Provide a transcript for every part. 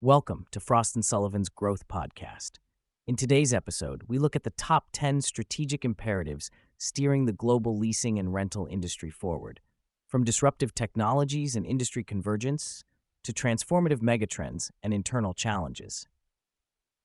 Welcome to Frost and Sullivan's Growth Podcast. In today's episode, we look at the top 10 strategic imperatives steering the global leasing and rental industry forward, from disruptive technologies and industry convergence to transformative megatrends and internal challenges.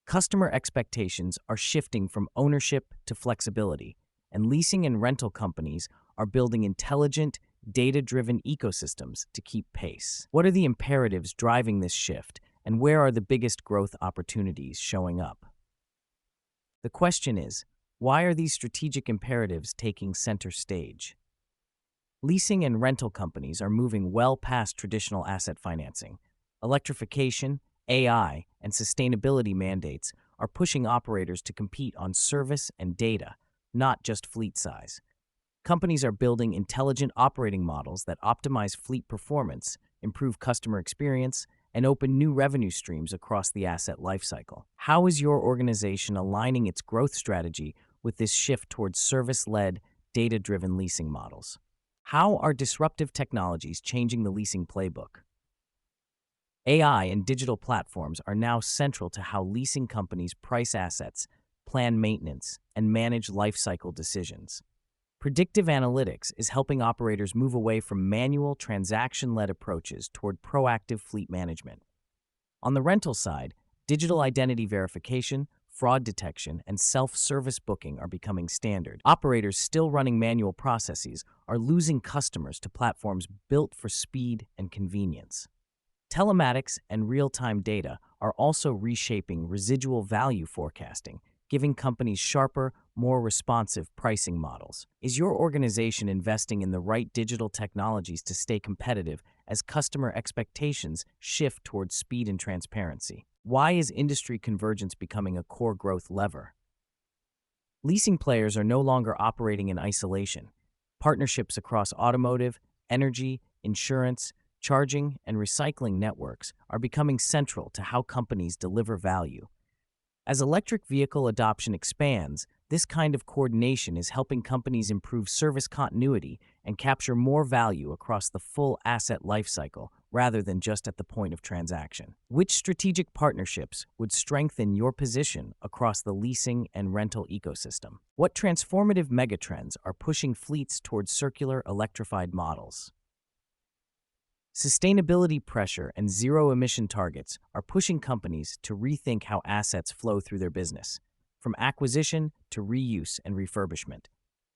Customer expectations are shifting from ownership to flexibility, and leasing and rental companies are building intelligent, data-driven ecosystems to keep pace. What are the imperatives driving this shift, and where are the biggest growth opportunities showing up? The question is, why are these strategic imperatives taking center stage? Leasing and rental companies are moving well past traditional asset financing. Electrification, AI, and sustainability mandates are pushing operators to compete on service and data, not just fleet size. Companies are building intelligent operating models that optimize fleet performance, improve customer experience, and open new revenue streams across the asset lifecycle. How is your organization aligning its growth strategy with this shift towards service-led, data-driven leasing models? How are disruptive technologies changing the leasing playbook? AI and digital platforms are now central to how leasing companies price assets, plan maintenance, and manage lifecycle decisions. Predictive analytics is helping operators move away from manual, transaction-led approaches toward proactive fleet management. On the rental side, digital identity verification, fraud detection, and self-service booking are becoming standard. Operators still running manual processes are losing customers to platforms built for speed and convenience. Telematics and real-time data are also reshaping residual value forecasting, giving companies sharper, more responsive pricing models. Is your organization investing in the right digital technologies to stay competitive as customer expectations shift towards speed and transparency? Why is industry convergence becoming a core growth lever? Leasing players are no longer operating in isolation. Partnerships across automotive, energy, insurance, charging, and recycling networks are becoming central to how companies deliver value. As electric vehicle adoption expands, this kind of coordination is helping companies improve service continuity and capture more value across the full asset lifecycle rather than just at the point of transaction. Which strategic partnerships would strengthen your position across the leasing and rental ecosystem? What transformative megatrends are pushing fleets towards circular electrified models? Sustainability pressure and zero-emission targets are pushing companies to rethink how assets flow through their business, from acquisition to reuse and refurbishment.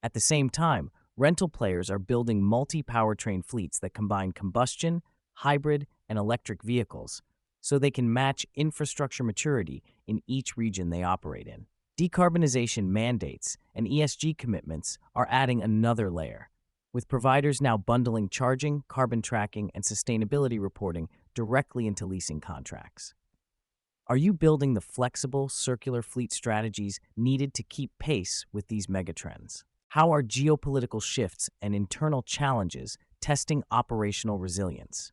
At the same time, rental players are building multi-powertrain fleets that combine combustion, hybrid, and electric vehicles, so they can match infrastructure maturity in each region they operate in. Decarbonization mandates and ESG commitments are adding another layer, with providers now bundling charging, carbon tracking, and sustainability reporting directly into leasing contracts. Are you building the flexible, circular fleet strategies needed to keep pace with these megatrends? How are geopolitical shifts and internal challenges testing operational resilience?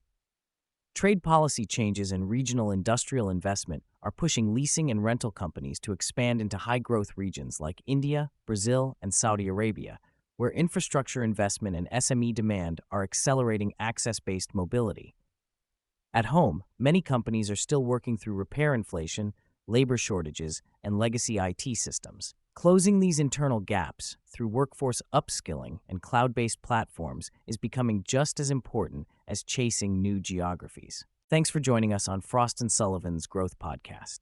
Trade policy changes and regional industrial investment are pushing leasing and rental companies to expand into high-growth regions like India, Brazil, and Saudi Arabia, where infrastructure investment and SME demand are accelerating access-based mobility. At home, many companies are still working through repair inflation, labor shortages, and legacy IT systems. Closing these internal gaps through workforce upskilling and cloud-based platforms is becoming just as important as chasing new geographies. Thanks for joining us on Frost and Sullivan's Growth Podcast.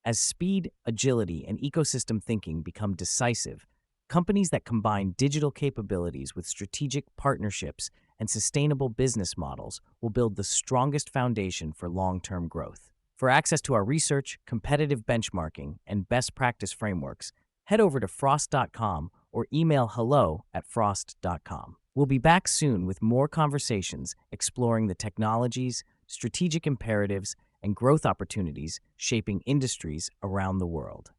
As speed, agility, and ecosystem thinking become decisive, companies that combine digital capabilities with strategic partnerships and sustainable business models will build the strongest foundation for long-term growth. For access to our research, competitive benchmarking, and best practice frameworks, head over to frost.com or email hello@frost.com. We'll be back soon with more conversations exploring the technologies, strategic imperatives, and growth opportunities shaping industries around the world.